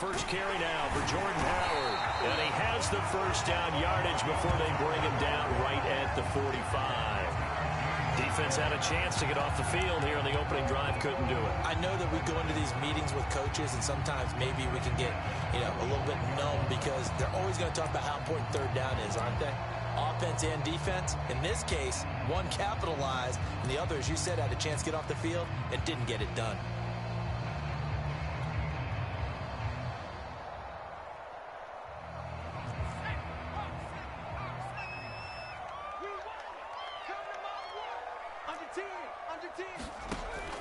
first carry now for Jordan Howard. And he has the first down yardage before they bring him down right at the 45. Defense had a chance to get off the field here on the opening drive, couldn't do it. I know that we go into these meetings with coaches, and sometimes maybe we can get, a little bit numb because they're always going to talk about how important third down is, aren't they? Offense and defense. In this case, one capitalized, and the other, as you said, had a chance to get off the field and didn't get it done.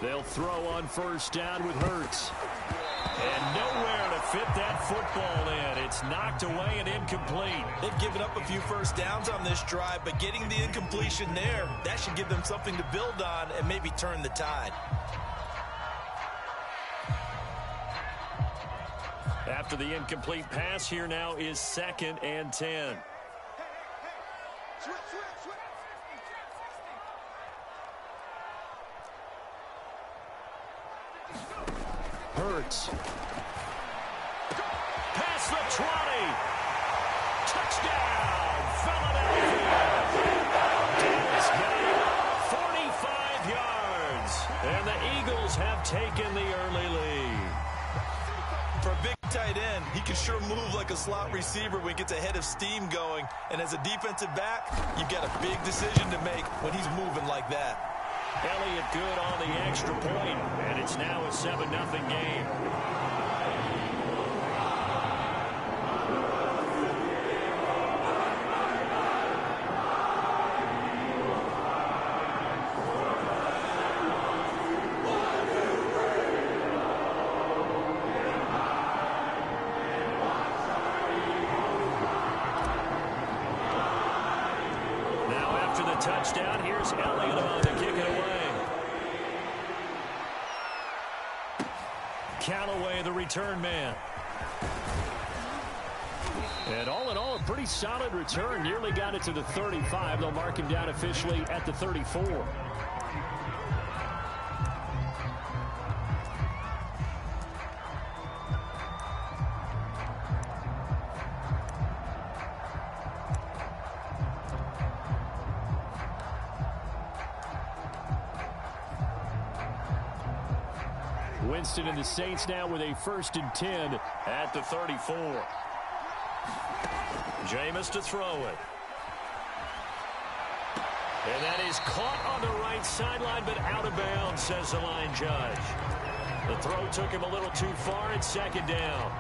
They'll throw on first down with Hurts. And nowhere to fit that football in. It's knocked away and incomplete. They've given up a few first downs on this drive, but getting the incompletion there, that should give them something to build on and maybe turn the tide. After the incomplete pass, here now is 2nd and 10. Hurts. Past the 20. Touchdown, Philadelphia. Dallas got it. 45 yards. And the Eagles have taken the early lead. For a big tight end, he can sure move like a slot receiver when he gets a head of steam going. And as a defensive back, you've got a big decision to make when he's moving like that. Elliott good on the extra point, and it's now a 7-0 game. Now after the touchdown, here's Elliott on to kick it away. Callaway, the return man. And all in all, a pretty solid return. Nearly got it to the 35. They'll mark him down officially at the 34. Winston and the Saints now with a 1st and 10 at the 34. Jameis to throw it. And that is caught on the right sideline, but out of bounds, says the line judge. The throw took him a little too far. It's 2nd down.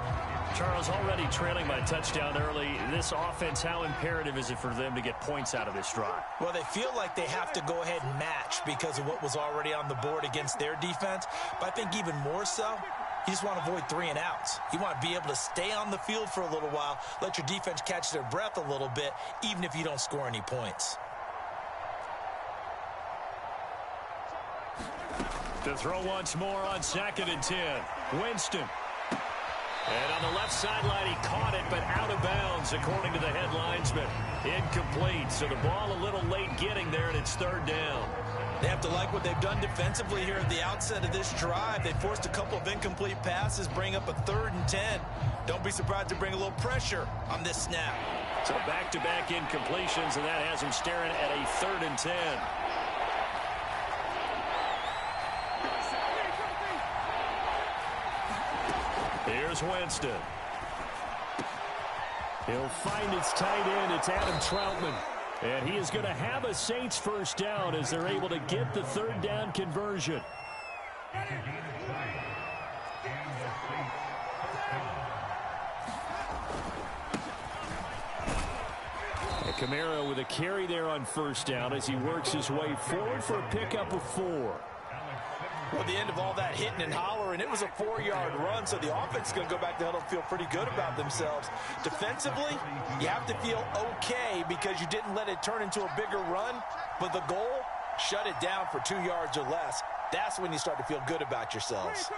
Charles, already trailing by touchdown early. This offense, how imperative is it for them to get points out of this drive? Well, they feel like they have to go ahead and match because of what was already on the board against their defense. But I think even more so, you just want to avoid 3 and outs. You want to be able to stay on the field for a little while, let your defense catch their breath a little bit, even if you don't score any points. To throw once more on 2nd and 10. Winston. And on the left sideline, he caught it, but out of bounds, according to the head linesman. Incomplete, so the ball a little late getting there, and it's 3rd down. They have to like what they've done defensively here at the outset of this drive. They forced a couple of incomplete passes, bring up a 3rd and 10. Don't be surprised to bring a little pressure on this snap. So back-to-back incompletions, and that has him staring at a 3rd and 10. Here's Winston. He'll find its tight end. It's Adam Troutman. And he is going to have a Saints first down as they're able to get the 3rd down conversion. And Kamara with a carry there on first down as he works his way forward for a pickup of 4. Well, the end of all that hitting and hollering, it was a 4-yard run, so the offense is going to go back to huddle and feel pretty good about themselves. Defensively, you have to feel okay because you didn't let it turn into a bigger run, but the goal, shut it down for 2 yards or less. That's when you start to feel good about yourselves.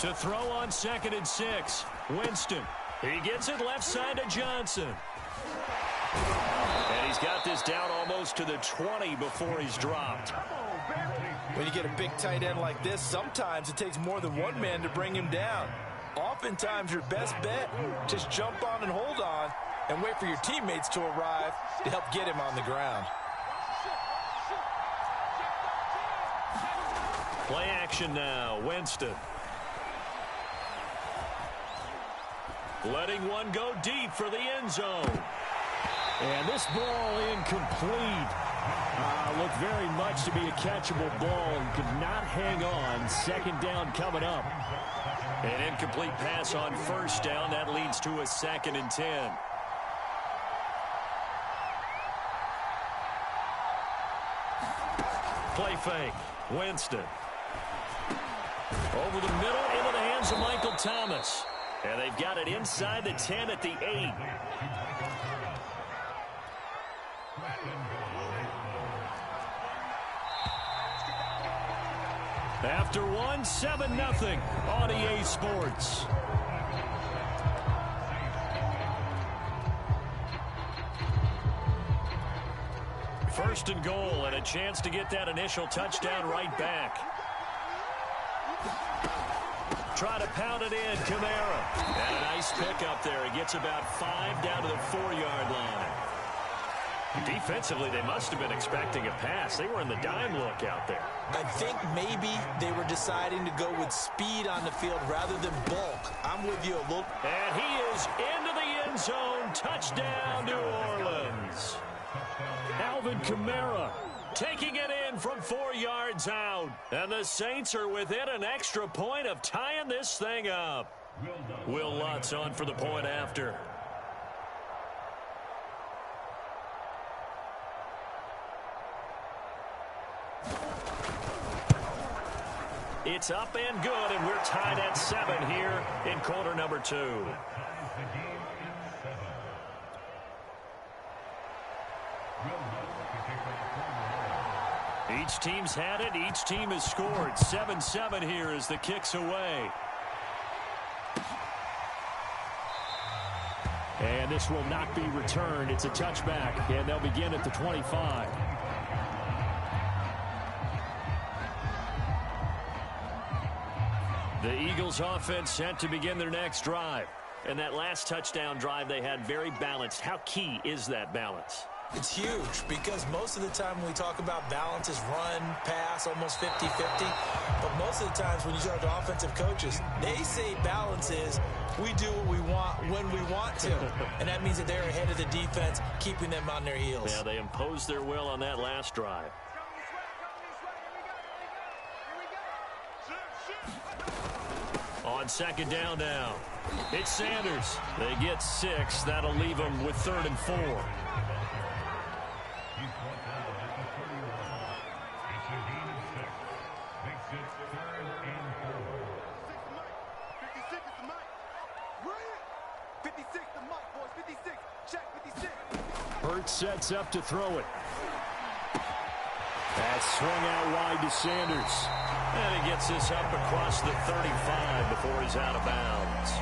To throw on 2nd and 6, Winston. He gets it left side to Johnson. And he's got this down almost to the 20 before he's dropped. When you get a big tight end like this, sometimes it takes more than one man to bring him down. Oftentimes, your best bet, just jump on and hold on and wait for your teammates to arrive to help get him on the ground. Play action now, Winston. Letting one go deep for the end zone. And this ball incomplete. Looked very much to be a catchable ball and could not hang on. Second down coming up. An incomplete pass on first down. That leads to a 2nd and 10. Play fake. Winston. Over the middle into the hands of Michael Thomas. And they've got it inside the 10 at the 8. After one, 7-0 on EA Sports. First and goal, and a chance to get that initial touchdown right back. Try to pound it in, Kamara. And a nice pickup there. He gets about 5 down to the 4-yard line. Defensively, they must have been expecting a pass. They were in the dime look out there. I think maybe they were deciding to go with speed on the field rather than bulk. I'm with you a little. And he is into the end zone. Touchdown, New Orleans. Alvin Kamara taking it in from 4 yards out. And the Saints are within an extra point of tying this thing up. Will Lutz on for the point after. It's up and good, and we're tied at 7 here in quarter number 2. Each team's had it. Each team has scored. 7-7 here as the kick's away. And this will not be returned. It's a touchback, and they'll begin at the 25. The Eagles offense set to begin their next drive. And that last touchdown drive they had very balanced. How key is that balance? It's huge because most of the time when we talk about balance is run, pass, almost 50-50. But most of the times when you talk to offensive coaches, they say balance is we do what we want when we want to. And that means that they're ahead of the defense, keeping them on their heels. Yeah, they imposed their will on that last drive. On second down now, it's Sanders. They get 6. That'll leave them with 3rd and 4. Hurts sets up to throw it. That's swung out wide to Sanders. And he gets this up across the 35 before he's out of bounds.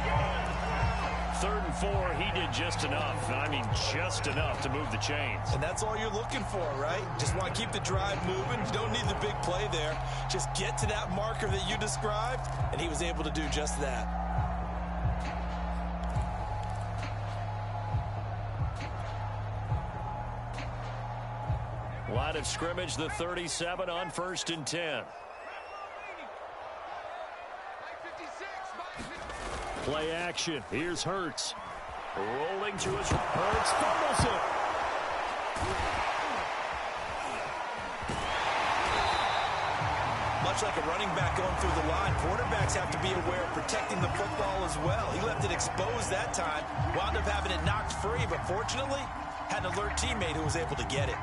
3rd and 4, he did just enough. I mean, just enough to move the chains. And that's all you're looking for, right? Just want to keep the drive moving. You don't need the big play there. Just get to that marker that you described, and he was able to do just that. Line of scrimmage, the 37 on 1st and 10. Play action. Here's Hurts. Rolling to his... Hurts fumbles it. Much like a running back going through the line, quarterbacks have to be aware of protecting the football as well. He left it exposed that time, wound up having it knocked free, but fortunately, had an alert teammate who was able to get it.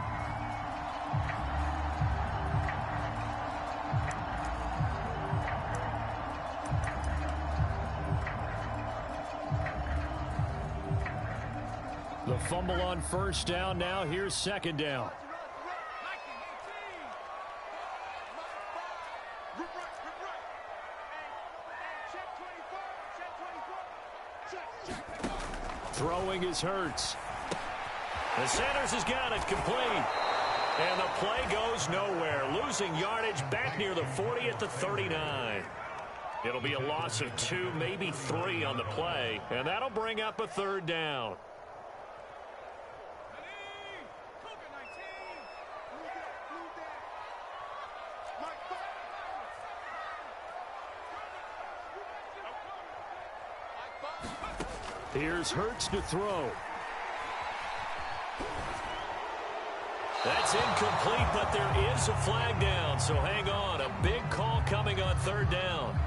The fumble on 1st down. Now here's 2nd down. Throwing is Hurts. The Sanders has got it complete. And the play goes nowhere. Losing yardage back near the 40 at the 39. It'll be a loss of 2, maybe 3 on the play. And that'll bring up a third down. Here's Hurts to throw. That's incomplete, but there is a flag down, so hang on. A big call coming on third down.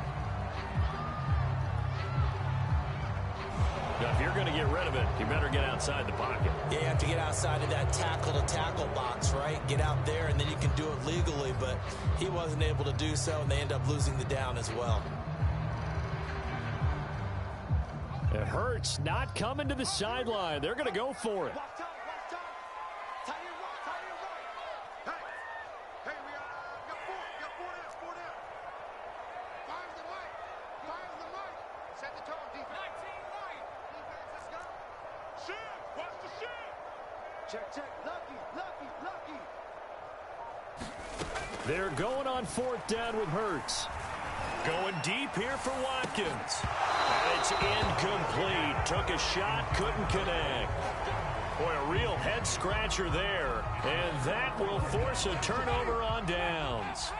Now, if you're going to get rid of it, you better get outside the pocket. Yeah, you have to get outside of that tackle-to-tackle box, right? Get out there, and then you can do it legally, but he wasn't able to do so, and they end up losing the down as well. It hurts not coming to the sideline. They're going to go for it. They're going on fourth down with Hurts. Going deep here for Watkins. And it's incomplete. Took a shot, couldn't connect. Boy, a real head-scratcher there. And that will force a turnover on downs.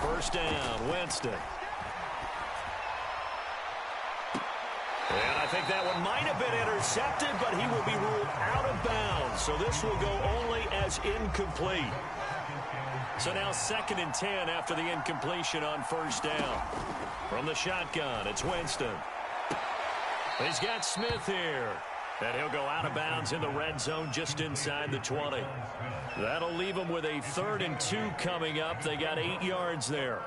First down, Winston. And I think that one might have been intercepted, but he will be ruled out of bounds. So this will go only as incomplete. So now 2nd and 10 after the incompletion on first down. From the shotgun, it's Winston. He's got Smith here. And he'll go out of bounds in the red zone just inside the 20. That'll leave him with a 3rd and 2 coming up. They got 8 yards there.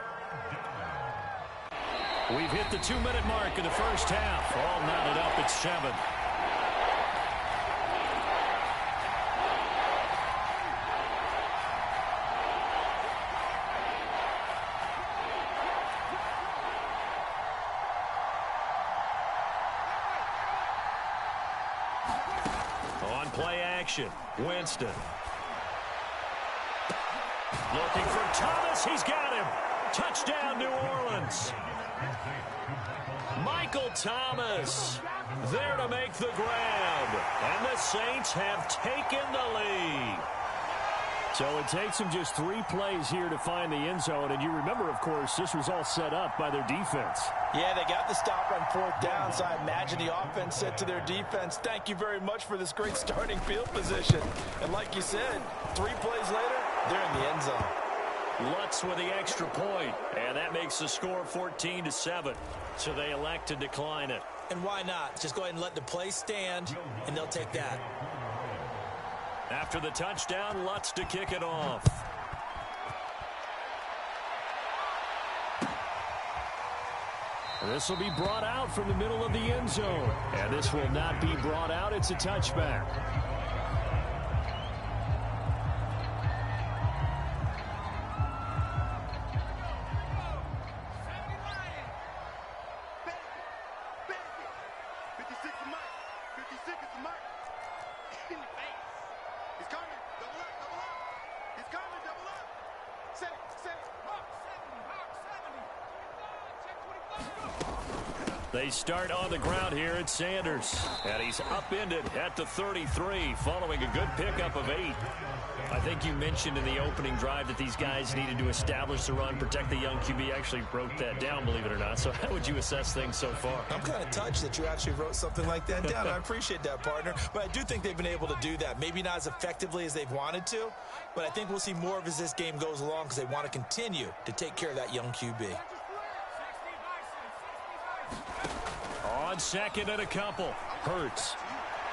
We've hit the 2-minute mark in the first half. All knotted up at 7. On play action, Winston. Looking for Thomas. He's got him. Touchdown, New Orleans. Michael Thomas there to make the grab. And the Saints have taken the lead. So it takes them just 3 plays here to find the end zone. And you remember, of course, this was all set up by their defense. Yeah, they got the stop on fourth down, so I imagine the offense said to their defense, thank you very much for this great starting field position. And like you said, 3 plays later, they're in the end zone. Lutz with the extra point, and that makes the score 14-7. So they elect to decline it. And why not? Just go ahead and let the play stand, and they'll take that. After the touchdown, Lutz to kick it off. This will be brought out from the middle of the end zone. And this will not be brought out. It's a touchback. They start on the ground here at Sanders. And he's upended at the 33 following a good pickup of 8. I think you mentioned in the opening drive that these guys needed to establish the run, protect the young QB. Actually wrote that down, believe it or not. So how would you assess things so far? I'm kind of touched that you actually wrote something like that down. I appreciate that, partner. But I do think they've been able to do that. Maybe not as effectively as they've wanted to, but I think we'll see more of as this game goes along because they want to continue to take care of that young QB. On 2nd and a couple. Hurts.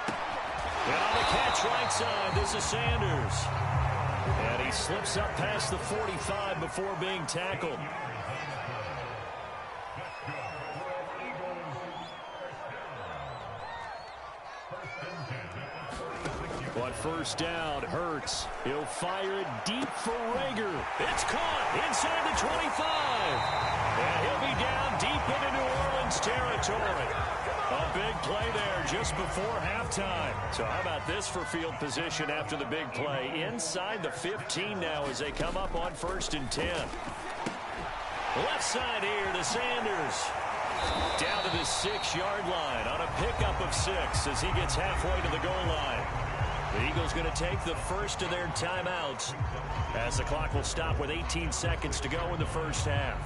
And on the catch right side, this is Sanders. And he slips up past the 45 before being tackled. But first down. Hurts. He'll fire it deep for Rager. It's caught inside the 25. And he'll be down deep into New Orleans territory. A big play there just before halftime. So how about this for field position after the big play? Inside the 15 now as they come up on 1st and 10. Left side here to Sanders. Down to the 6-yard line on a pickup of 6 as he gets halfway to the goal line. The Eagles going to take the first of their timeouts as the clock will stop with 18 seconds to go in the first half.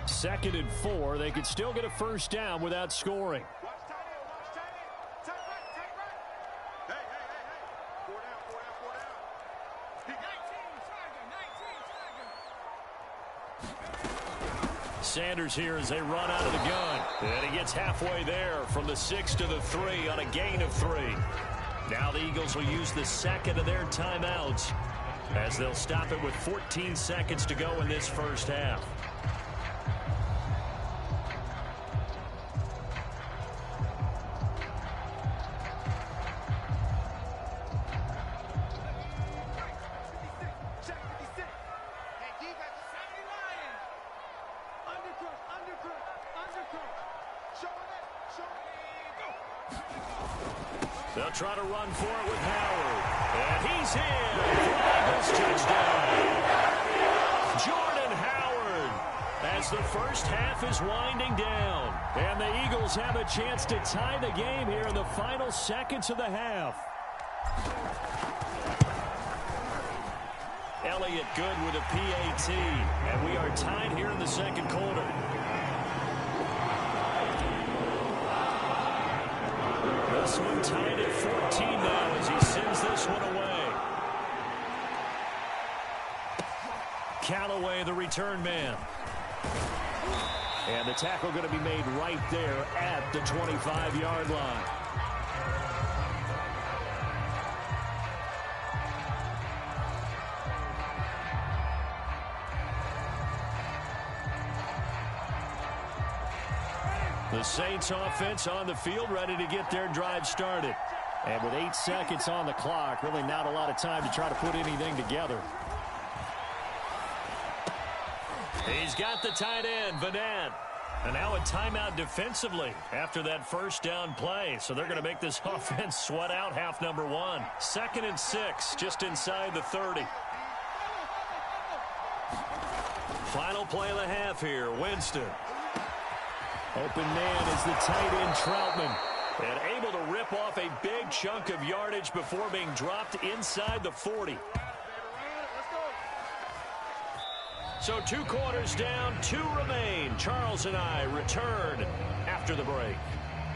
Second and 4. They could still get a first down without scoring. Sanders here as they run out of the gun. And he gets halfway there from the 6 to the 3 on a gain of 3. Now the Eagles will use the second of their timeouts as they'll stop it with 14 seconds to go in this first half. They'll try to run for it with Howard. And he's in. Eagles touchdown. Jordan Howard as the first half is winding down. And the Eagles have a chance to tie the game here in the final seconds of the half. Elliott good with a PAT. And we are tied here in the second quarter. This one tied at 14 now as he sends this one away. Callaway, the return man. And the tackle going to be made right there at the 25-yard line. The Saints offense on the field ready to get their drive started. And with 8 seconds on the clock, really not a lot of time to try to put anything together. He's got the tight end, Vanette. And now a timeout defensively after that first down play. So they're going to make this offense sweat out half number 1. 2nd and 6, just inside the 30. Final play of the half here, Winston. Open man is the tight end, Troutman. And able to rip off a big chunk of yardage before being dropped inside the 40. So 2 quarters down, 2 remain. Charles and I return after the break.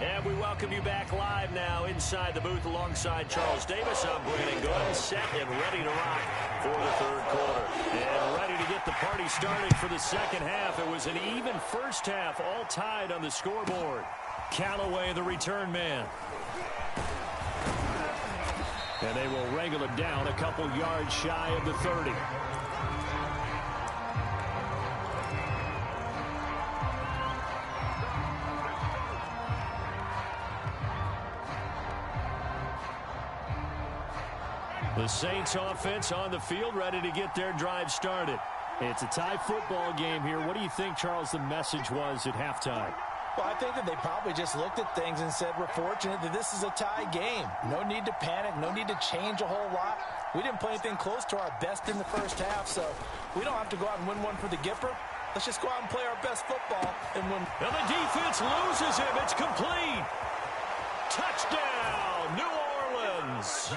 And we welcome you back live now inside the booth alongside Charles Davis. I'm Brandon Good, set and ready to rock for the third quarter. And ready to get the party started for the second half. It was an even first half, all tied on the scoreboard. Callaway, the return man. And they will wrangle it down a couple yards shy of the 30. The Saints offense on the field ready to get their drive started. It's a tie football game here. What do you think, Charles, the message was at halftime? Well, I think that they probably just looked at things and said, we're fortunate that this is a tie game. No need to panic. No need to change a whole lot. We didn't play anything close to our best in the first half, so we don't have to go out and win one for the Gipper. Let's just go out and play our best football and win. And the defense loses him. It's complete. Touchdown, New Orleans.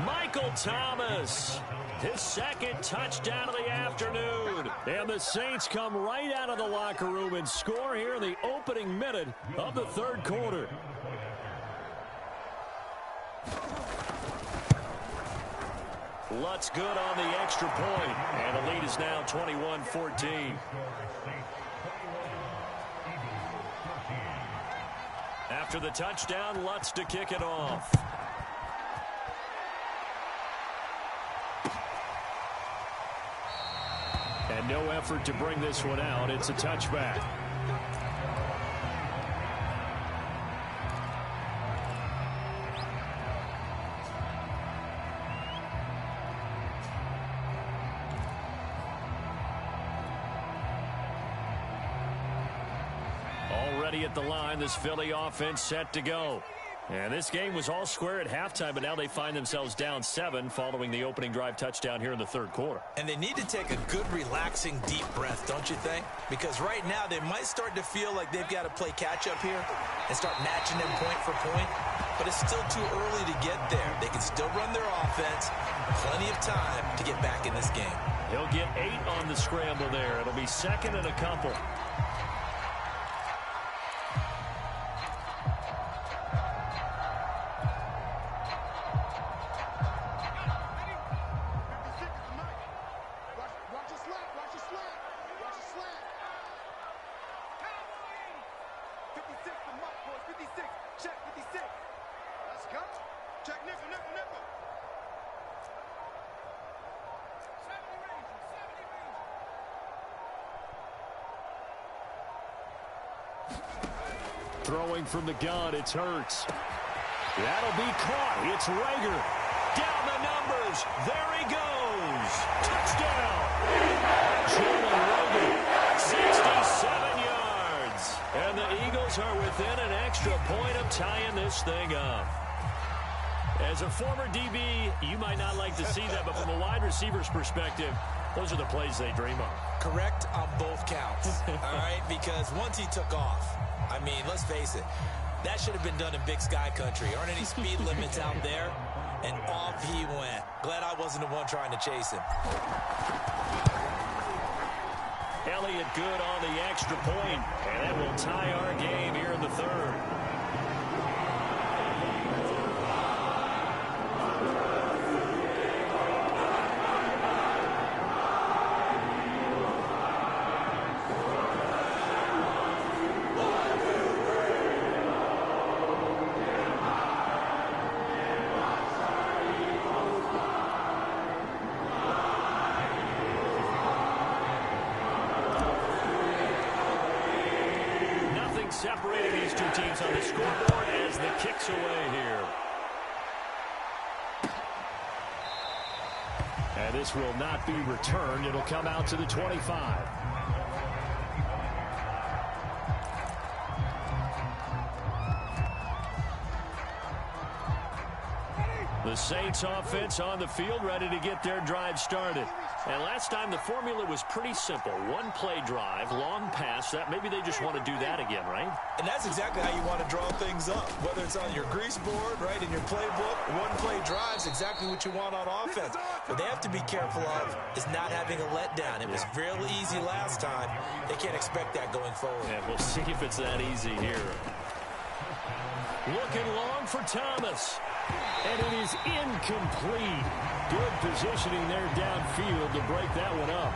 Michael Thomas, his second touchdown of the afternoon. And the Saints come right out of the locker room and score here in the opening minute of the third quarter. Lutz good on the extra point, and the lead is now 21-14. After After the touchdown, Lutz to kick it off. And no effort to bring this one out. It's a touchback. Already at the line, this Philly offense set to go. And this game was all square at halftime, but now they find themselves down 7 following the opening drive touchdown here in the third quarter. And they need to take a good, relaxing, deep breath, don't you think? Because right now they might start to feel like they've got to play catch-up here and start matching them point for point. But it's still too early to get there. They can still run their offense. Plenty of time to get back in this game. He'll get 8 on the scramble there. It'll be second and a couple. Throwing from the gun, it's Hurts. That'll be caught. It's Rager. Down the numbers. There he goes. Touchdown. Jalen Rager, 67 yards. And the Eagles are within an extra point of tying this thing up. As a former DB, you might not like to see that, but from a wide receiver's perspective, those are the plays they dream of. Correct on both counts, all right? Because once he took off, I mean, let's face it, that should have been done in Big Sky country. Aren't any speed limits out there? And off he went. Glad I wasn't the one trying to chase him. Elliott good on the extra point, and that will tie our game here in the third. Separating these two teams on the scoreboard as the kick's away here. And this will not be returned. It'll come out to the 25. The Saints offense on the field, ready to get their drive started. And last time the formula was pretty simple. One play drive, long pass. That maybe they just want to do that again, right? And that's exactly how you want to draw things up. Whether it's on your grease board, right, in your playbook, one play drive's exactly what you want on offense. What they have to be careful of is not having a letdown. It was real easy last time. They can't expect that going forward. Yeah, we'll see if it's that easy here. Looking long for Thomas. And it is incomplete. Good positioning there downfield to break that one up.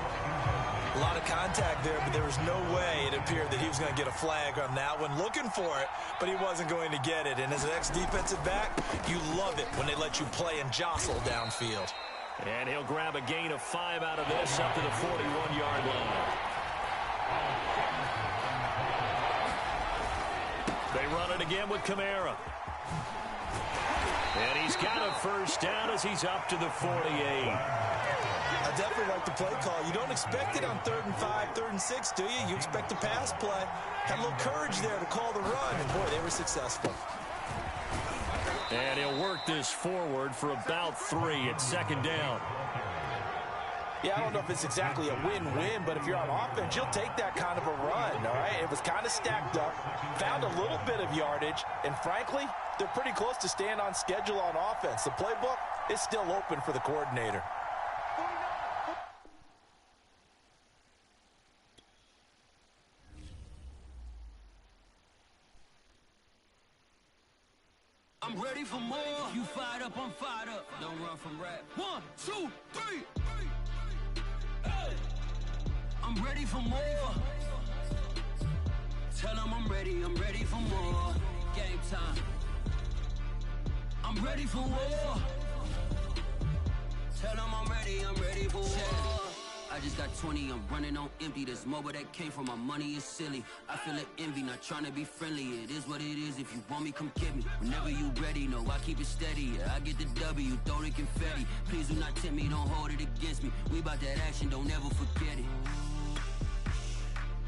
A lot of contact there, but there was no way it appeared that he was going to get a flag on that one. Looking for it, but he wasn't going to get it. And as an ex-defensive back, you love it when they let you play and jostle downfield. And he'll grab a gain of 5 out of this up to the 41-yard line. They run it again with Kamara. And he's got a first down as he's up to the 48. I definitely like the play call. You don't expect it on 3rd and 5, 3rd and 6, do you? You expect a pass play. Had a little courage there to call the run, and boy, they were successful. And he'll work this forward for about 3 at 2nd down. Yeah, I don't know if it's exactly a win-win, but if you're on offense, you'll take that kind of a run, all right? It was kind of stacked up, found a little bit of yardage, and frankly, they're pretty close to staying on schedule on offense. The playbook is still open for the coordinator. I'm ready for more. You fired up, I'm fired up. Don't run from rap. 1, 2, 3. Hey. I'm ready for more. Tell them I'm ready for more. game time. I'm ready for war. Tell them I'm ready for war. I just got 20, I'm running on empty. This mobile that came from my money is silly. I feel it envy, not trying to be friendly. It is what it is, if you want me, come get me. Whenever you ready, no, I keep it steady. Yeah, I get the W, throw the confetti. Please do not tempt me, don't hold it against me. We about that action, don't ever forget it.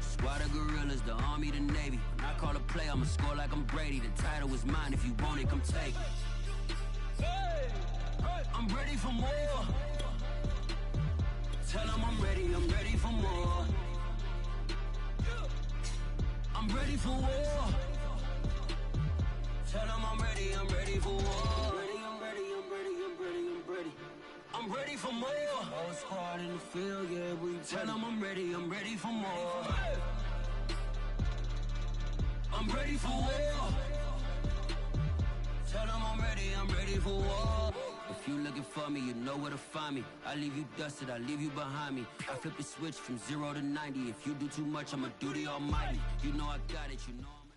Squad of gorillas, the army, the navy. When I call a play, I'ma score like I'm Brady. The title is mine, if you want it, come take it. I'm ready for more. Tell them I'm ready for more. I'm ready for war. Tell them I'm ready for war. I'm ready. I'm ready for more. Whole squad in the field, yeah, we tell them I'm ready for more. I'm ready for war. Tell them I'm ready for war. If you looking for me, you know where to find me. I leave you dusted, I leave you behind me. I flip the switch from 0 to 90. If you do too much, I'ma do the almighty. You know I got it, you know I'm...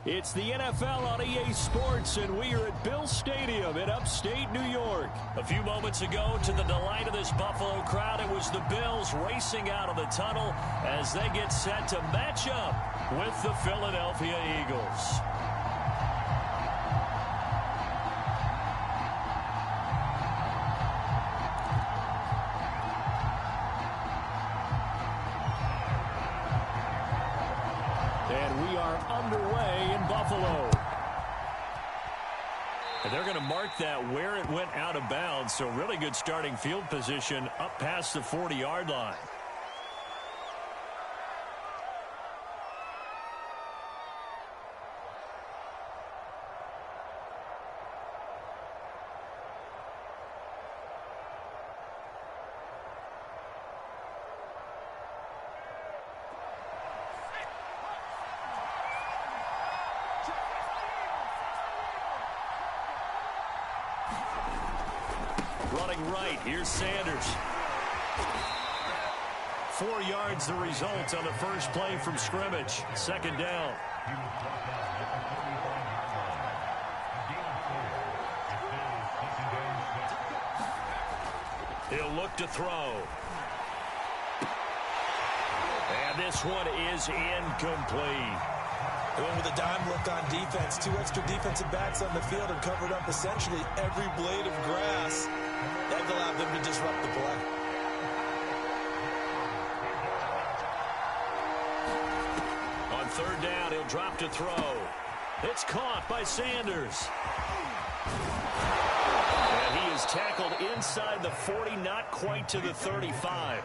It's the NFL on EA Sports, and we are at Bill Stadium in upstate New York. A few moments ago, to the delight of this Buffalo crowd, it was the Bills racing out of the tunnel as they get set to match up with the Philadelphia Eagles. And we are underway in Buffalo. And they're going to mark that where it went out of bounds, so really good starting field position up past the 40-yard line. Running right, here's Sanders. 4 yards the result on the first play from scrimmage. Second down. He'll look to throw. And this one is incomplete. Going with a dime look on defense. 2 extra defensive backs on the field and covered up essentially every blade of grass. That allowed them to disrupt the play. On third down, he'll drop to throw. It's caught by Sanders. And he is tackled inside the 40, not quite to the 35.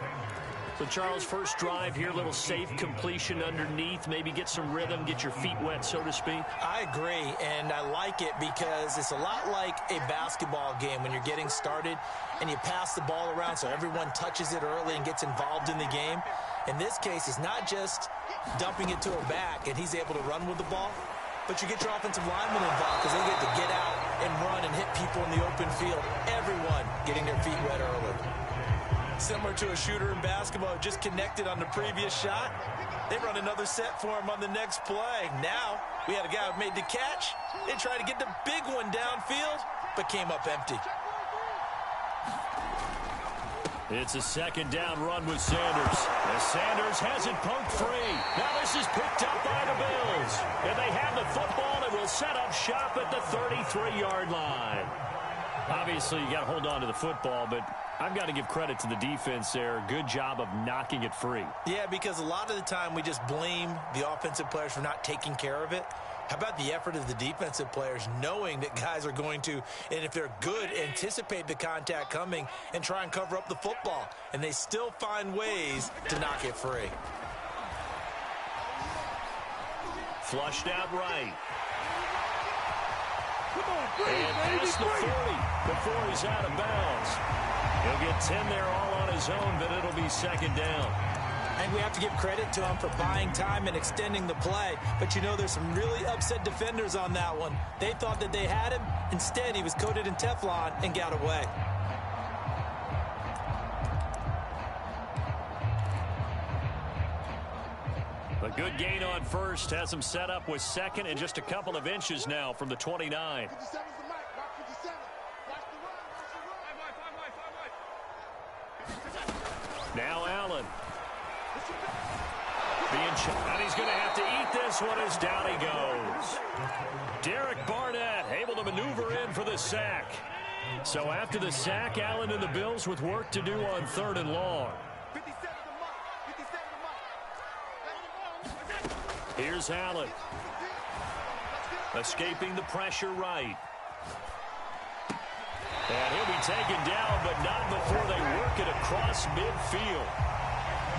So, Charles, first drive here, little safe completion underneath, maybe get some rhythm, get your feet wet, so to speak. I agree, and I like it because it's a lot like a basketball game when you're getting started and you pass the ball around so everyone touches it early and gets involved in the game. In this case, it's not just dumping it to a back and he's able to run with the ball, but you get your offensive linemen involved because they get to get out and run and hit people in the open field. Everyone getting their feet wet early. Similar to a shooter in basketball, just connected on the previous shot. They run another set for him on the next play. Now, we had a guy who made the catch. They tried to get the big one downfield, but came up empty. It's a second down run with Sanders. As Sanders has it poked free. Now this is picked up by the Bills. And they have the football and will set up shop at the 33-yard line. Obviously, you got to hold on to the football, but I've got to give credit to the defense there. Good job of knocking it free. Yeah, because a lot of the time we just blame the offensive players for not taking care of it. How about the effort of the defensive players knowing that guys are going to, and if they're good, anticipate the contact coming and try and cover up the football. And they still find ways to knock it free. Flushed out right. And past the 40 before he's out of bounds. He'll get 10 there all on his own, but it'll be second down. And we have to give credit to him for buying time and extending the play. But, you know, there's some really upset defenders on that one. They thought that they had him. Instead, he was coated in Teflon and got away. A good gain on first has him set up with second and just a couple of inches now from the 29. Now Allen. And he's going to have to eat this one as down he goes. Derek Barnett able to maneuver in for the sack. So after the sack, Allen and the Bills with work to do on 3rd and long. Here's Allen. Escaping the pressure right. And he'll be taken down, but not before they work it across midfield.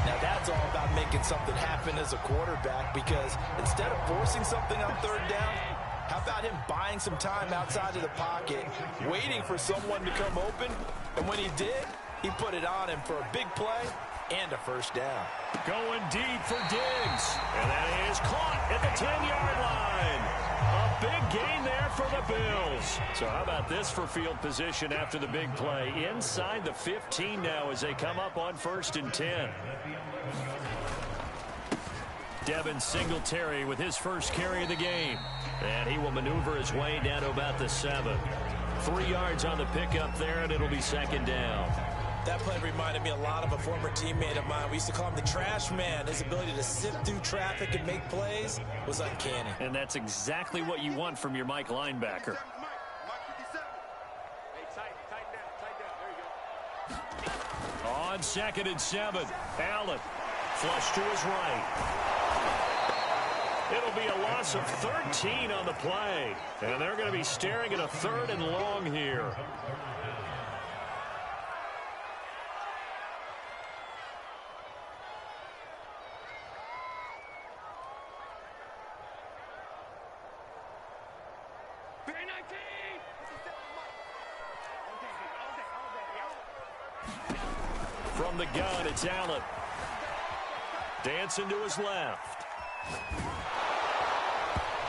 Now that's all about making something happen as a quarterback, because instead of forcing something on 3rd down, how about him buying some time outside of the pocket, waiting for someone to come open, and when he did, he put it on him for a big play and a 1st down. Going deep for Diggs, and that is caught at the 10-yard line. A big gain there for the Bills. So how about this for field position after the big play? Inside the 15 now as they come up on 1st and 10. Devin Singletary with his first carry of the game. And he will maneuver his way down to about the 7. 3 yards on the pickup there, and it'll be 2nd down. That play reminded me a lot of a former teammate of mine. We used to call him the trash man. His ability to sift through traffic and make plays was uncanny. And that's exactly what you want from your Mike linebacker. On 2nd and 7, Allen flush to his right. It'll be a loss of 13 on the play. And they're going to be staring at a 3rd and long here. From the gun, it's Allen. Dancing to his left.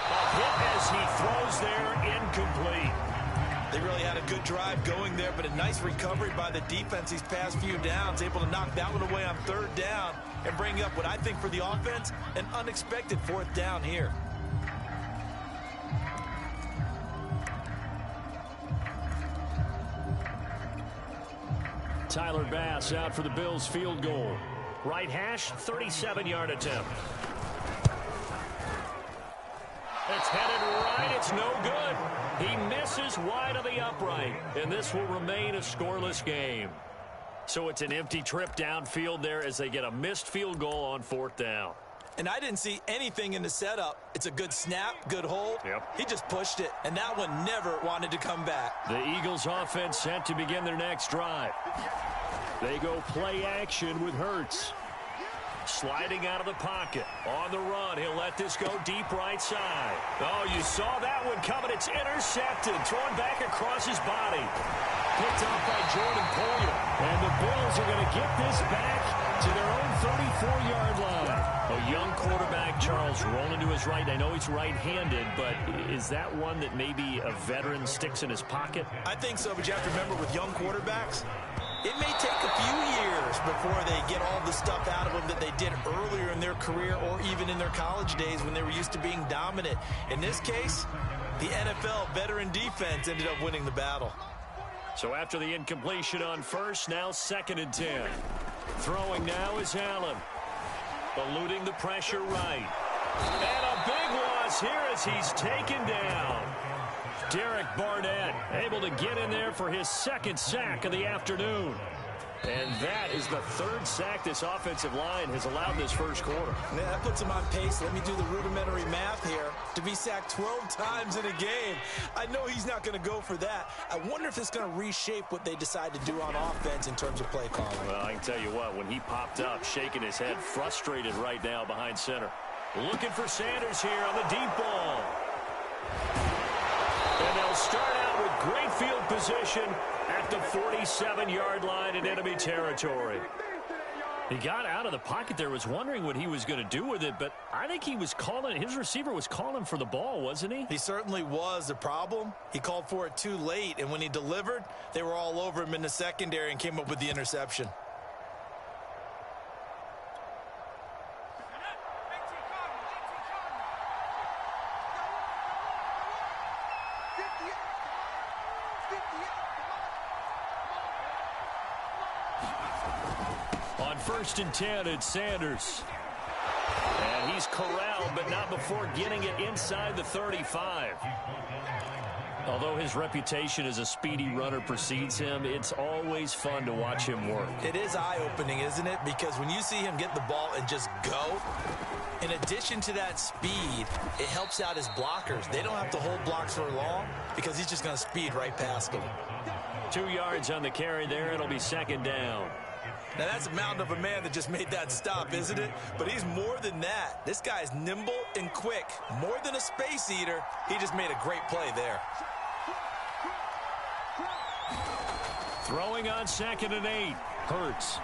A hit as he throws there, incomplete. They really had a good drive going there, but a nice recovery by the defense these past few downs, able to knock that one away on 3rd down and bring up what I think for the offense, an unexpected 4th down here. Tyler Bass out for the Bills field goal. Right hash, 37-yard attempt. It's headed right. It's no good. He misses wide of the upright, and this will remain a scoreless game. So it's an empty trip downfield there as they get a missed field goal on 4th down. And I didn't see anything in the setup. It's a good snap, good hold. Yep. He just pushed it, and that one never wanted to come back. The Eagles offense set to begin their next drive. They go play action with Hurts. Sliding out of the pocket. On the run, he'll let this go deep right side. Oh, you saw that one coming. It's intercepted. Thrown back across his body. Picked off by Jordan Poyer. And the Bills are going to get this back to their own 34-yard line. A young quarterback, Charles, rolling to his right. I know he's right-handed, but is that one that maybe a veteran sticks in his pocket? I think so, but you have to remember with young quarterbacks, it may take a few years before they get all the stuff out of them that they did earlier in their career or even in their college days when they were used to being dominant. In this case, the NFL veteran defense ended up winning the battle. So after the incompletion on first, now 2nd and 10. Throwing now is Allen. Eluding the pressure right. And a big loss here as he's taken down. Derek Barnett able to get in there for his 2nd sack of the afternoon. And that is the 3rd sack this offensive line has allowed this first quarter. Yeah, that puts him on pace. Let me do the rudimentary math here. To be sacked 12 times in a game, I know he's not going to go for that. I wonder if it's going to reshape what they decide to do on offense in terms of play calling. Well, I can tell you what, when he popped up, shaking his head, frustrated right now behind center. Looking for Sanders here on the deep ball. And they'll start out with great field position at the 47-yard line in enemy territory. He got out of the pocket there, was wondering what he was going to do with it, but I think he was calling, his receiver was calling for the ball, wasn't he? He certainly was. The problem, he called for it too late, and when he delivered, they were all over him in the secondary and came up with the interception. On 1st and 10, it's Sanders. And he's corralled, but not before getting it inside the 35. Although his reputation as a speedy runner precedes him, it's always fun to watch him work. It is eye-opening, isn't it? Because when you see him get the ball and just go, in addition to that speed, it helps out his blockers. They don't have to hold blocks for long because he's just going to speed right past them. 2 yards on the carry there. It'll be 2nd down. Now, that's a mountain of a man that just made that stop, isn't it? But he's more than that. This guy's nimble and quick. More than a space eater, he just made a great play there. Throwing on 2nd and 8. Hurts.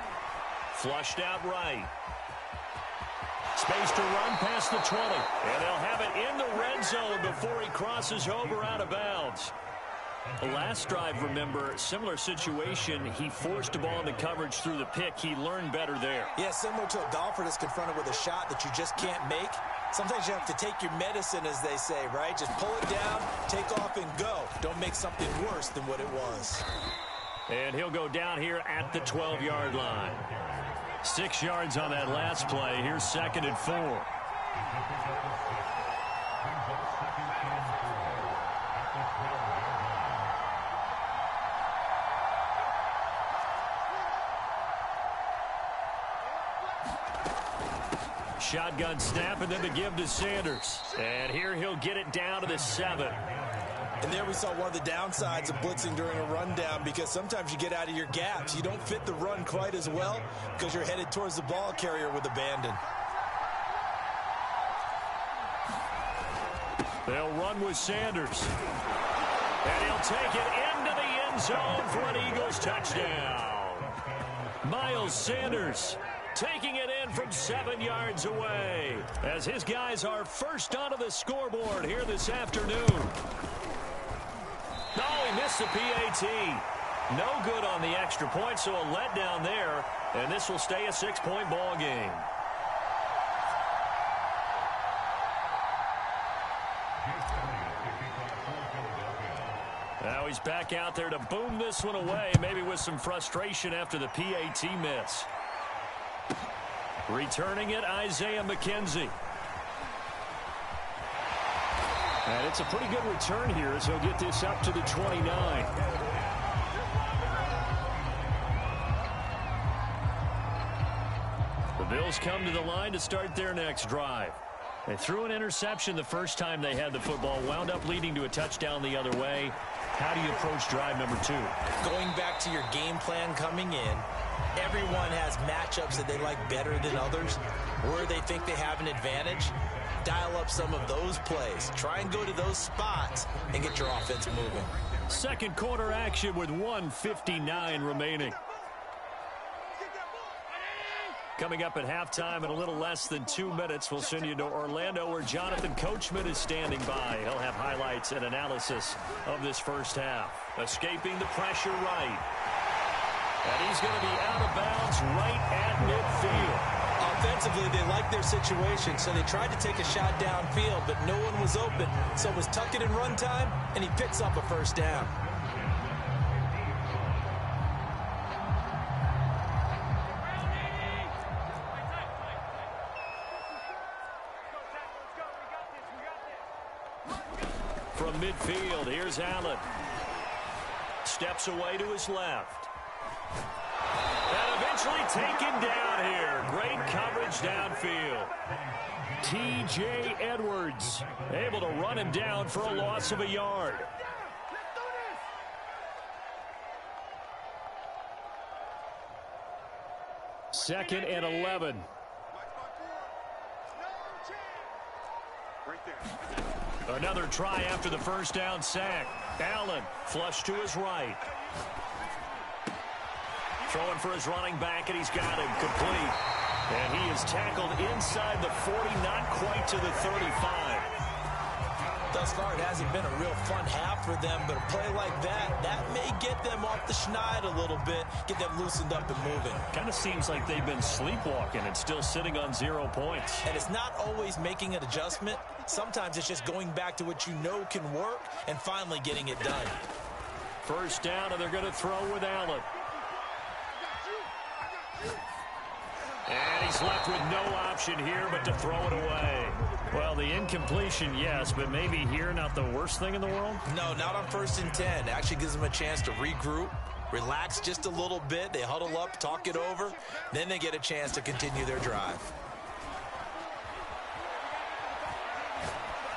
Flushed out right. Space to run past the 20. And they'll have it in the red zone before he crosses over out of bounds. The last drive, remember, similar situation. He forced the ball into coverage through the pick. He learned better there. Yeah, similar to a golfer that's confronted with a shot that you just can't make. Sometimes you have to take your medicine, as they say, right? Just pull it down, take off, and go. Don't make something worse than what it was. And he'll go down here at the 12-yard line. 6 yards on that last play. Here's 2nd and 4. Shotgun snap and then the give to Sanders. And here he'll get it down to the 7. And there we saw one of the downsides of blitzing during a rundown, because sometimes you get out of your gaps. You don't fit the run quite as well because you're headed towards the ball carrier with abandon. They'll run with Sanders. And he'll take it into the end zone for an Eagles touchdown. Miles Sanders taking it in from 7 yards away as his guys are first onto the scoreboard here this afternoon. Oh, he missed the PAT. No good on the extra point, so a letdown there, and this will stay a 6-point ball game. Now he's back out there to boom this one away, maybe with some frustration after the PAT miss. Returning it, Isaiah McKenzie. And it's a pretty good return here as he'll get this up to the 29. The Bills come to the line to start their next drive. They threw an interception the first time they had the football, wound up leading to a touchdown the other way. How do you approach drive number 2? Going back to your game plan coming in, everyone has matchups that they like better than others, where they think they have an advantage. Dial up some of those plays. Try and go to those spots and get your offense moving. Second quarter action with 1:59 remaining. Coming up at halftime in a little less than 2 minutes, we'll send you to Orlando where Jonathan Coachman is standing by. He'll have highlights and analysis of this first half. Escaping the pressure right. And he's going to be out of bounds right at midfield. Offensively, they like their situation, so they tried to take a shot downfield, but no one was open. So it was tuck it and run time, and he picks up a first down. From midfield, here's Allen. Steps away to his left. And eventually taken down here. Great coverage downfield. T.J. Edwards able to run him down for a loss of a yard. Second and 11. Another try after the first down sack. Allen flush to his right. Throwing for his running back, and he's got him complete. And he is tackled inside the 40, not quite to the 35. Thus far, it hasn't been a real fun half for them, but a play like that may get them off the schneid a little bit, get them loosened up and moving. Kind of seems like they've been sleepwalking and still sitting on 0 points. And it's not always making an adjustment. Sometimes it's just going back to what you know can work and finally getting it done. First down, and they're going to throw with Allen. And he's left with no option here but to throw it away. Well, the incompletion, yes, but maybe here not the worst thing in the world? No, not on 1st and 10. Actually gives them a chance to regroup, relax just a little bit. They huddle up, talk it over. Then they get a chance to continue their drive.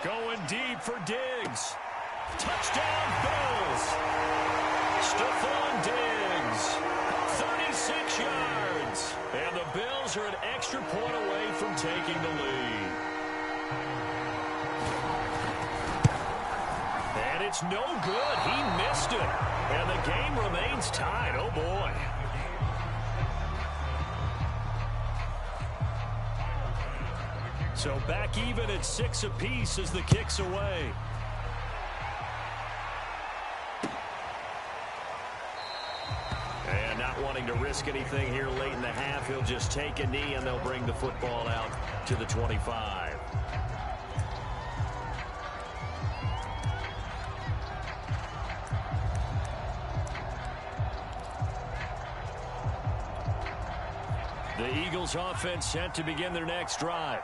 Going deep for Diggs. Touchdown, Bills. Stephon Diggs, 36 yards. And the Bills are an extra point away from taking the lead. And it's no good. He missed it. And the game remains tied. Oh, boy. So back even at 6 apiece as the kick's away. And not wanting to risk anything here late in the half, he'll just take a knee and they'll bring the football out to the 25. The Eagles offense set to begin their next drive.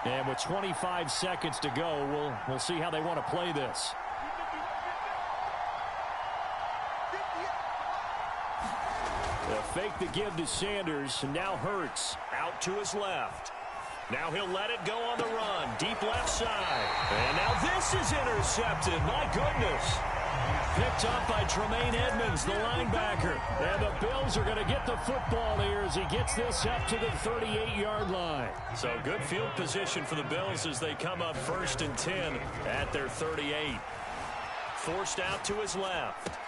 And with 25 seconds to go, we'll see how they want to play this. They'll fake the give to Sanders, and now Hurts out to his left. Now he'll let it go on the run, deep left side. And now this is intercepted. My goodness. Picked up by Tremaine Edmonds, the linebacker. And the Bills are going to get the football here as he gets this up to the 38-yard line. So good field position for the Bills as they come up 1st and 10 at their 38. Forced out to his left.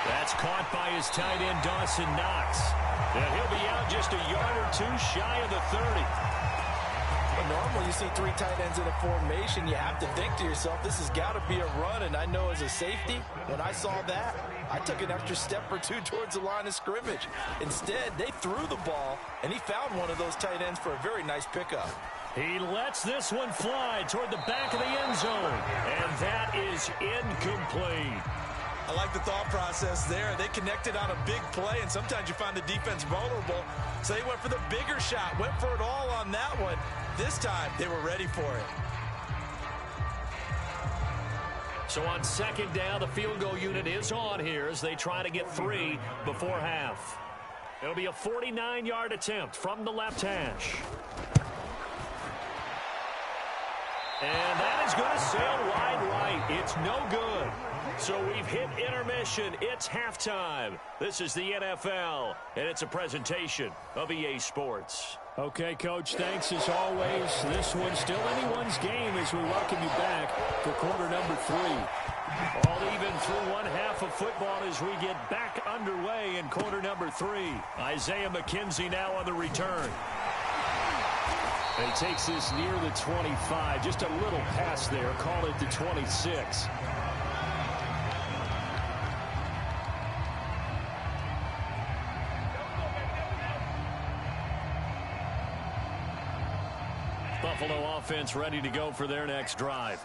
That's caught by his tight end, Dawson Knox. And he'll be out just a yard or two shy of the 30. Normally you see 3 tight ends in a formation, you have to think to yourself, this has got to be a run. And I know as a safety, when I saw that, I took an extra step or two towards the line of scrimmage. Instead, they threw the ball, and he found one of those tight ends for a very nice pickup. He lets this one fly toward the back of the end zone, and that is incomplete. I like the thought process there. They connected on a big play, and sometimes you find the defense vulnerable. So they went for the bigger shot, went for it all on that one. This time, they were ready for it. So on 2nd down, the field goal unit is on here as they try to get 3 before half. It'll be a 49-yard attempt from the left hash. And that is going to sail wide right. It's no good. So we've hit intermission. It's halftime. This is the NFL, and it's a presentation of EA Sports. Okay, Coach, thanks as always. This one's still anyone's game as we welcome you back for quarter number 3. All even through one half of football as we get back underway in quarter number 3. Isaiah McKenzie now on the return. And he takes this near the 25. Just a little pass there. Call it the 26. Buffalo offense ready to go for their next drive.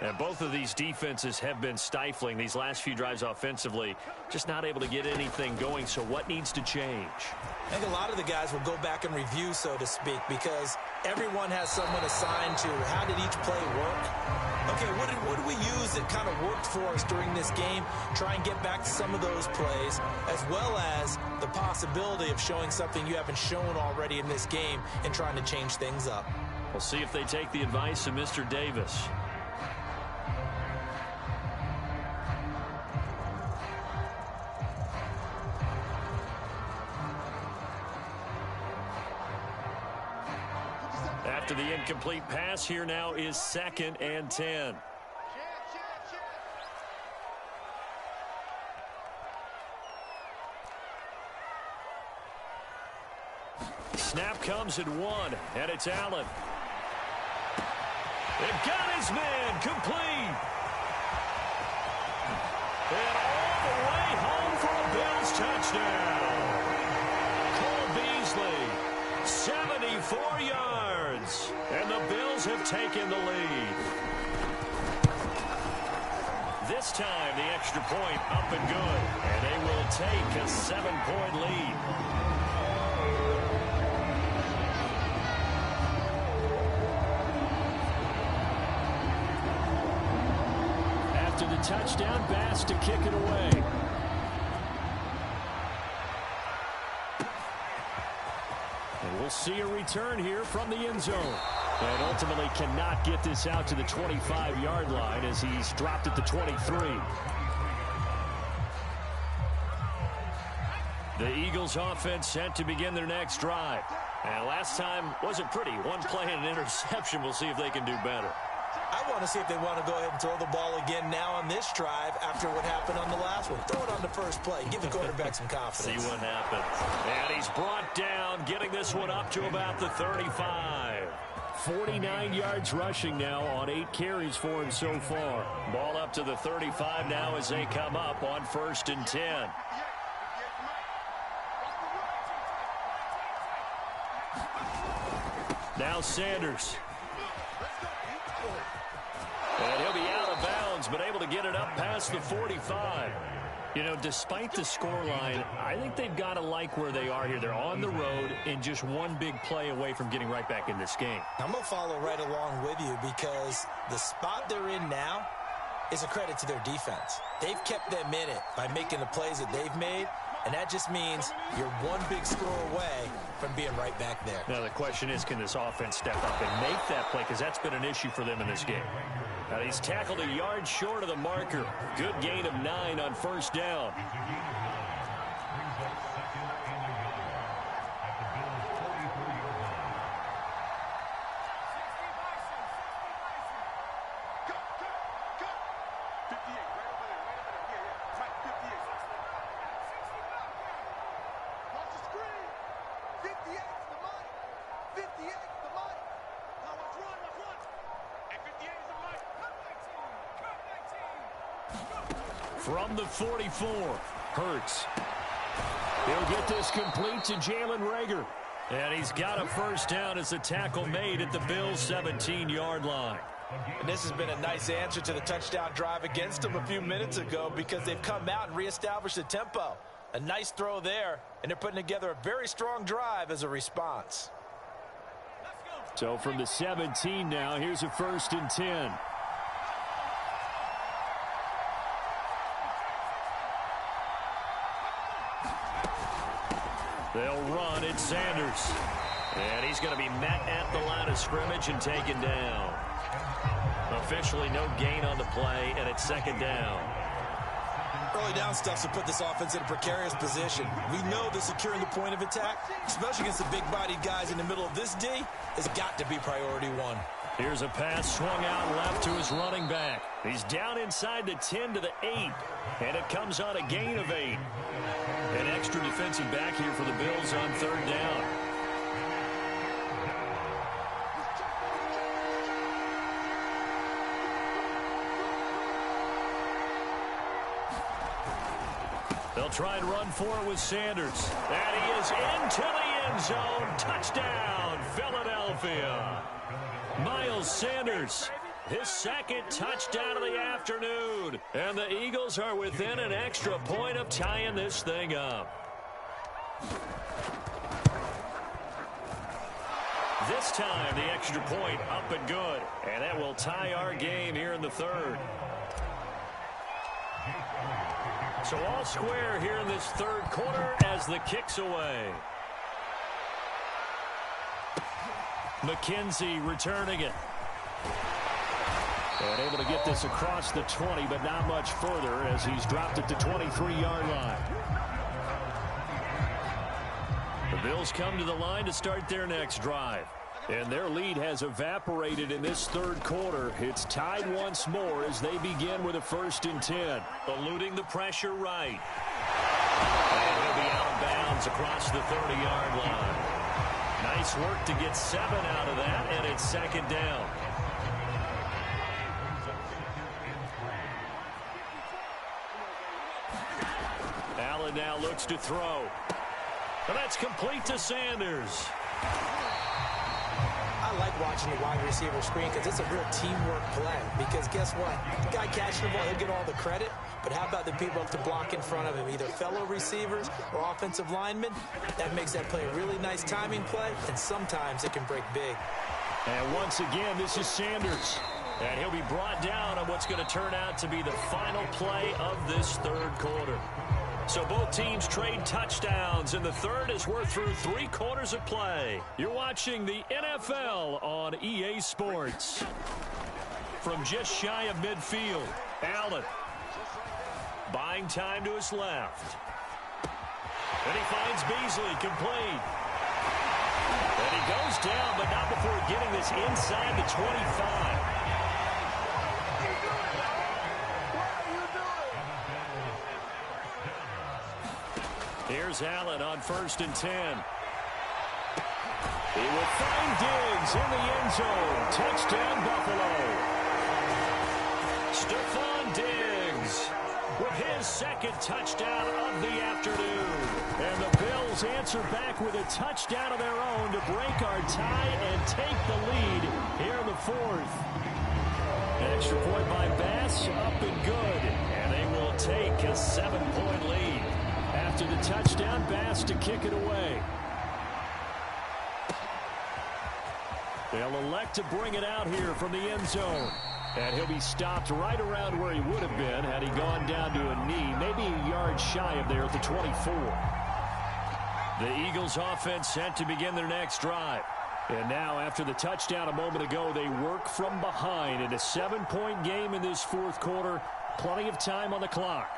And both of these defenses have been stifling these last few drives offensively. Just not able to get anything going. So what needs to change? I think a lot of the guys will go back and review, so to speak, because everyone has someone assigned to how did each play work. Okay, what did we use that kind of worked for us during this game? Try and get back to some of those plays, as well as the possibility of showing something you haven't shown already in this game and trying to change things up. We'll see if they take the advice of Mr. Davis. After the incomplete pass, here now is 2nd and 10. Snap comes at 1, and it's Allen. They've got his man complete. And all the way home for a Bills touchdown. Cole Beasley, 74 yards. And the Bills have taken the lead. This time, the extra point up and good. And they will take a 7-point lead. After the touchdown, Bass to kick it away. And we'll see a return here from the end zone. And ultimately cannot get this out to the 25-yard line as he's dropped at the 23. The Eagles offense set to begin their next drive. And last time wasn't pretty. One play and an interception. We'll see if they can do better. I want to see if they want to go ahead and throw the ball again now on this drive after what happened on the last one. Throw it on the first play. Give the quarterback some confidence. See what happens. And he's brought down, getting this one up to about the 35. 49 yards rushing now on 8 carries for him so far. Ball up to the 35 now as they come up on 1st and 10. Now Sanders. And he'll be out of bounds, but able to get it up past the 45. You know, despite the scoreline, I think they've got to like where they are here. They're on the road and just one big play away from getting right back in this game. I'm going to follow right along with you because the spot they're in now is a credit to their defense. They've kept them in it by making the plays that they've made, and that just means you're one big score away from being right back there. Now the question is, can this offense step up and make that play? Because that's been an issue for them in this game. Now he's tackled a yard short of the marker. Good gain of 9 on 1st down. From the 44, Hurts. He'll get this complete to Jalen Reagor. And he's got a 1st down as the tackle made at the Bills' 17-yard line. And this has been a nice answer to the touchdown drive against them a few minutes ago because they've come out and reestablished the tempo. A nice throw there, and they're putting together a very strong drive as a response. So from the 17 now, here's a 1st and 10. They'll run. It's Sanders. And he's going to be met at the line of scrimmage and taken down. Officially no gain on the play, and it's 2nd down. Early down stuff to put this offense in a precarious position. We know that securing the point of attack, especially against the big-bodied guys in the middle of this D, has got to be priority 1. Here's a pass swung out left to his running back. He's down inside the 10 to the 8, and it comes on a gain of 8. An extra defensive back here for the Bills on 3rd down. They'll try and run for it with Sanders. And he is into the end zone. Touchdown, Philadelphia. Miles Sanders, his 2nd touchdown of the afternoon. And the Eagles are within an extra point of tying this thing up. This time, the extra point up and good. And that will tie our game here in the 3rd. So all square here in this 3rd quarter as the kick's away. McKenzie returning it. And able to get this across the 20, but not much further as he's dropped at the 23-yard line. The Bills come to the line to start their next drive. And their lead has evaporated in this 3rd quarter. It's tied once more as they begin with a 1st and 10. Eluding the pressure right. And he'll be out of bounds across the 30-yard line. Nice work to get 7 out of that, and it's 2nd down. Allen now looks to throw. And that's complete to Sanders. I like watching the wide receiver screen because it's a real teamwork play. Because guess what? The guy catching the ball, he'll get all the credit. But how about the people up to block in front of him, either fellow receivers or offensive linemen? That makes that play a really nice timing play, and sometimes it can break big. And once again, this is Sanders. And he'll be brought down on what's going to turn out to be the final play of this third quarter. So both teams trade touchdowns in the third as we're through 3 quarters of play. You're watching the NFL on EA Sports. From just shy of midfield, Allen. Buying time to his left. And he finds Beasley complete. And he goes down, but not before getting this inside the 25. Here's Allen on 1st and 10. He will find Diggs in the end zone. Touchdown, Buffalo. Stephon Diggs with his 2nd touchdown of the afternoon. And the Bills answer back with a touchdown of their own to break our tie and take the lead here in the 4th. An extra point by Bass, up and good. And they will take a 7-point lead. After the touchdown, Bass to kick it away. They'll elect to bring it out here from the end zone. And he'll be stopped right around where he would have been had he gone down to a knee, maybe a yard shy of there at the 24. The Eagles offense set to begin their next drive. And now, after the touchdown a moment ago, they work from behind in a 7-point game in this 4th quarter. Plenty of time on the clock.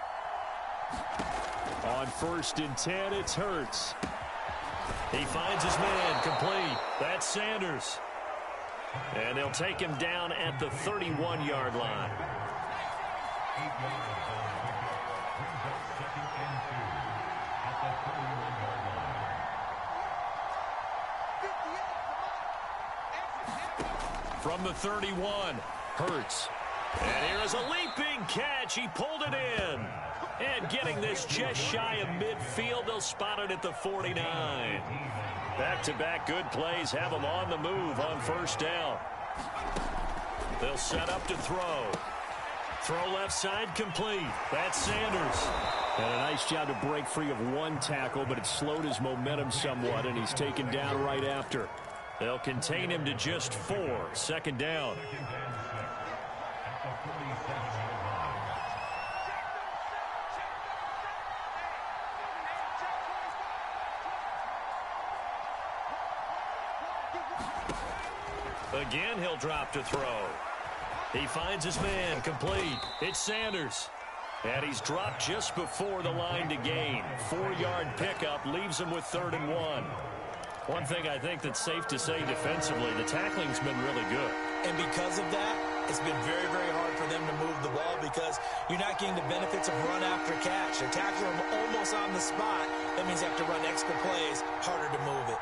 On 1st and 10, it's Hurts. He finds his man complete. That's Sanders. And they'll take him down at the 31-yard line. From the 31, Hurts. And here is a leaping catch. He pulled it in. And getting this just shy of midfield, they'll spot it at the 49. Back-to-back good plays have them on the move on 1st down. They'll set up to throw. Throw left side complete. That's Sanders. And a nice job to break free of 1 tackle, but it slowed his momentum somewhat, and he's taken down right after. They'll contain him to just 4. 2nd down. Again, he'll drop to throw. He finds his man complete. It's Sanders. And he's dropped just before the line to gain. 4-yard pickup leaves him with 3rd and 1. One thing I think that's safe to say defensively, the tackling's been really good. And because of that, it's been very, very hard for them to move the ball because you're not getting the benefits of run after catch. They're tackling them almost on the spot. That means they have to run extra plays, harder to move it.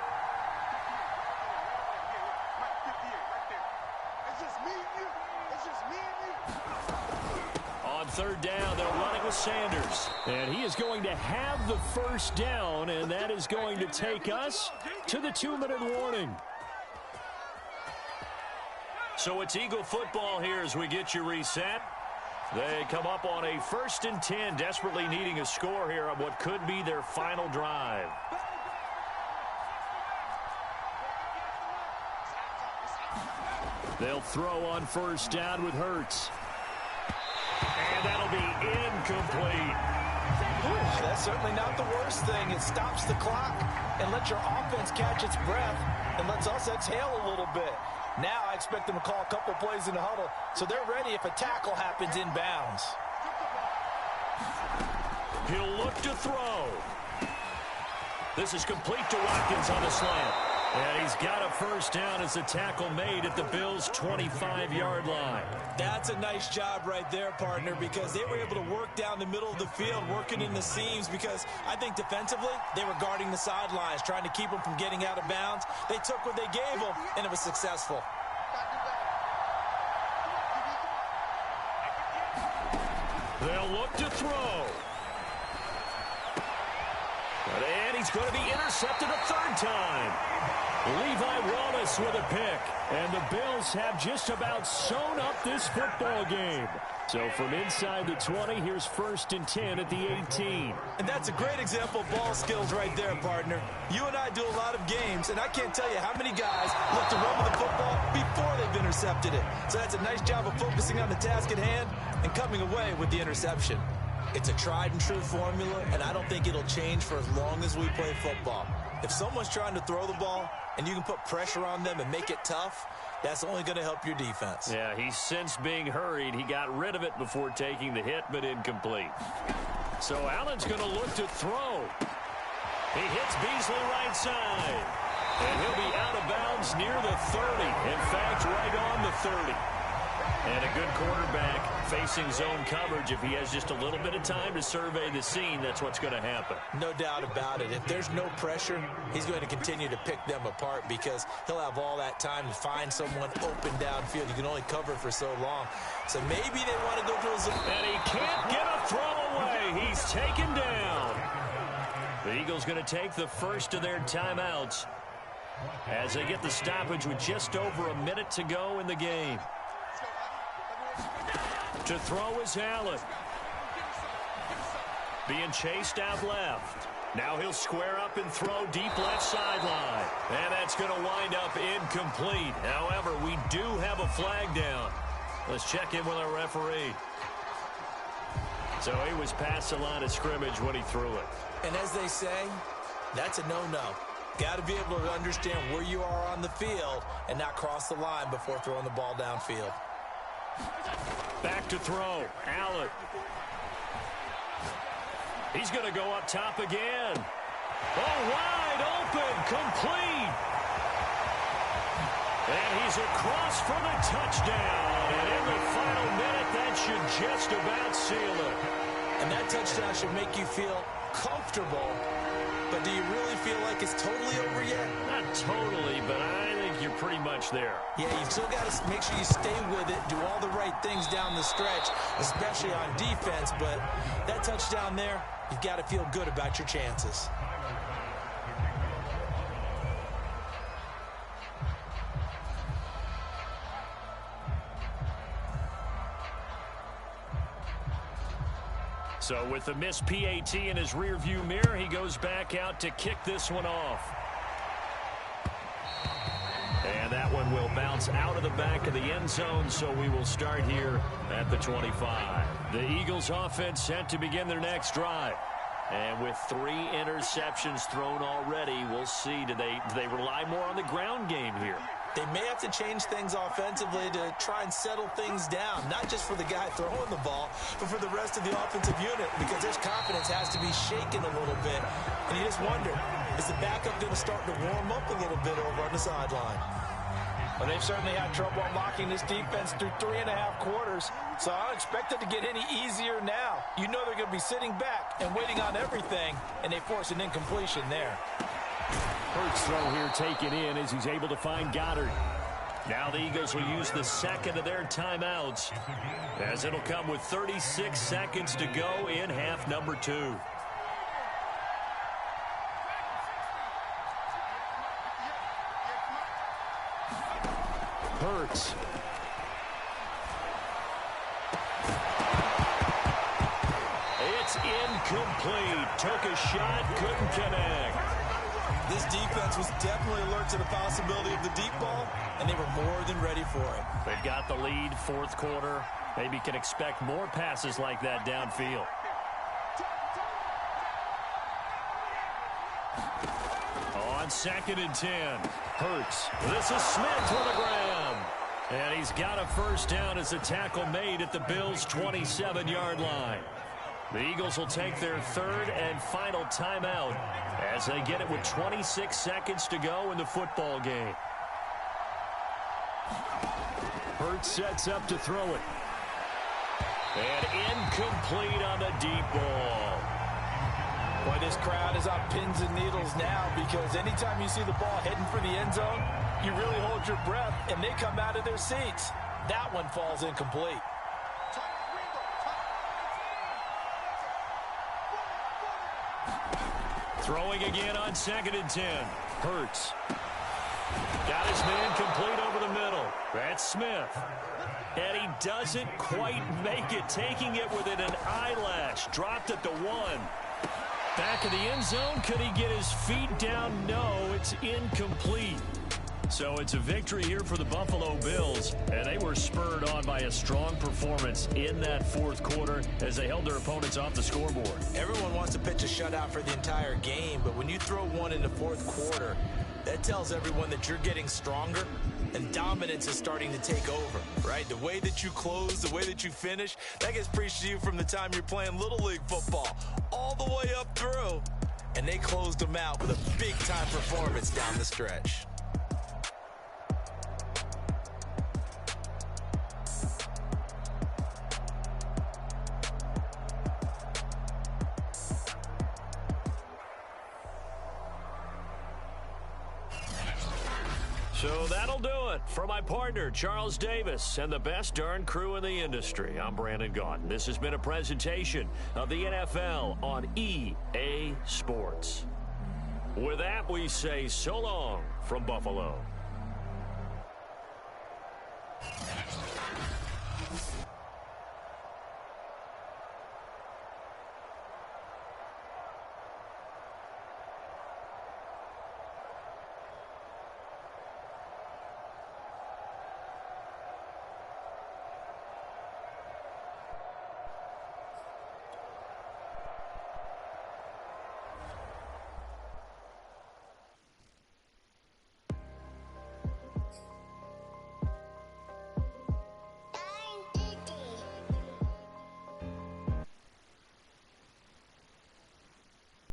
On 3rd down, they're running with Sanders. And he is going to have the 1st down, and that is going to take us to the 2-minute warning. So it's Eagle football here as we get you reset. They come up on a 1st and 10, desperately needing a score here on what could be their final drive. They'll throw on 1st down with Hurts. And that'll be incomplete. That's certainly not the worst thing. It stops the clock and lets your offense catch its breath and lets us exhale a little bit. Now I expect them to call a couple plays in the huddle so they're ready if a tackle happens inbounds. He'll look to throw. This is complete to Watkins on the slant. And he's got a 1st down as the tackle made at the Bills' 25-yard line. That's a nice job right there, partner, because they were able to work down the middle of the field, working in the seams, because I think defensively they were guarding the sidelines, trying to keep them from getting out of bounds. They took what they gave them, and it was successful. They'll look to throw. And he's going to be intercepted a 3rd time. Levi Wallace with a pick. And the Bills have just about sewn up this football game. So from inside the 20, here's 1st and 10 at the 18. And that's a great example of ball skills right there, partner. You and I do a lot of games, and I can't tell you how many guys look to run with the football before they've intercepted it. So that's a nice job of focusing on the task at hand and coming away with the interception. It's a tried and true formula, and I don't think it'll change for as long as we play football. If someone's trying to throw the ball and you can put pressure on them and make it tough, that's only going to help your defense. Yeah, he's since being hurried. He got rid of it before taking the hit, but incomplete. So Allen's going to look to throw. He hits Beasley right side. And he'll be out of bounds near the 30. In fact, right on the 30. And a good quarterback facing zone coverage. If he has just a little bit of time to survey the scene, that's what's going to happen. No doubt about it. If there's no pressure, he's going to continue to pick them apart because he'll have all that time to find someone open downfield. You can only cover for so long. So maybe they want to go to a zone. And he can't get a throw away. He's taken down. The Eagles going to take the first of their timeouts as they get the stoppage with just over a minute to go in the game. To throw is Allen. Being chased out left. Now he'll square up and throw deep left sideline. And that's going to wind up incomplete. However, we do have a flag down. Let's check in with our referee. So he was past the line of scrimmage when he threw it. And as they say, that's a no-no. Got to be able to understand where you are on the field and not cross the line before throwing the ball downfield. Back to throw. Allen. He's going to go up top again. Oh, wide open. Complete. And he's across for the touchdown. And in the final minute, that should just about seal it. And that touchdown should make you feel comfortable. But do you really feel like it's totally over yet? Not totally, but I think you're pretty much there. Yeah, you've still got to make sure you stay with it, do all the right things down the stretch, especially on defense. But that touchdown there, you've got to feel good about your chances. So with the missed PAT in his rearview mirror, he goes back out to kick this one off. And that one will bounce out of the back of the end zone, so we will start here at the 25. The Eagles offense set to begin their next drive. And with 3 interceptions thrown already, we'll see. Do they rely more on the ground game here? They may have to change things offensively to try and settle things down, not just for the guy throwing the ball, but for the rest of the offensive unit, because their confidence has to be shaken a little bit. And you just wonder, is the backup going to start to warm up a little bit over on the sideline? Well, they've certainly had trouble unlocking this defense through 3.5 quarters, so I don't expect it to get any easier now. You know they're going to be sitting back and waiting on everything, and they force an incompletion there. Hurts throw here taken in as he's able to find Goddard. Now the Eagles will use the second of their timeouts, as it'll come with 36 seconds to go in half number 2. Hurts. It's incomplete. Took a shot, couldn't connect. This defense was definitely alert to the possibility of the deep ball, and they were more than ready for it. They've got the lead, 4th quarter. Maybe can expect more passes like that downfield. On 2nd and 10. Hurts. This is Smith for the ground. And he's got a first down as the tackle made at the Bills' 27-yard line. The Eagles will take their 3rd and final timeout as they get it with 26 seconds to go in the football game. Hurts sets up to throw it. And incomplete on the deep ball. Boy, this crowd is on pins and needles now, because anytime you see the ball heading for the end zone, you really hold your breath, and they come out of their seats. That one falls incomplete. Throwing again on 2nd and 10. Hurts. Got his man complete over the middle. That's Smith. And he doesn't quite make it, taking it within an eyelash. Dropped at the 1. Back of the end zone. Could he get his feet down? No, it's incomplete. So it's a victory here for the Buffalo Bills, and they were spurred on by a strong performance in that fourth quarter as they held their opponents off the scoreboard. Everyone wants to pitch a shutout for the entire game, but when you throw one in the fourth quarter, that tells everyone that you're getting stronger and dominance is starting to take over, right? The way that you close, the way that you finish, that gets preached to you from the time you're playing Little League football all the way up through, and they closed them out with a big-time performance down the stretch. So that'll do it for my partner, Charles Davis, and the best darn crew in the industry. I'm Brandon Gaudin. This has been a presentation of the NFL on EA Sports. With that, we say so long from Buffalo.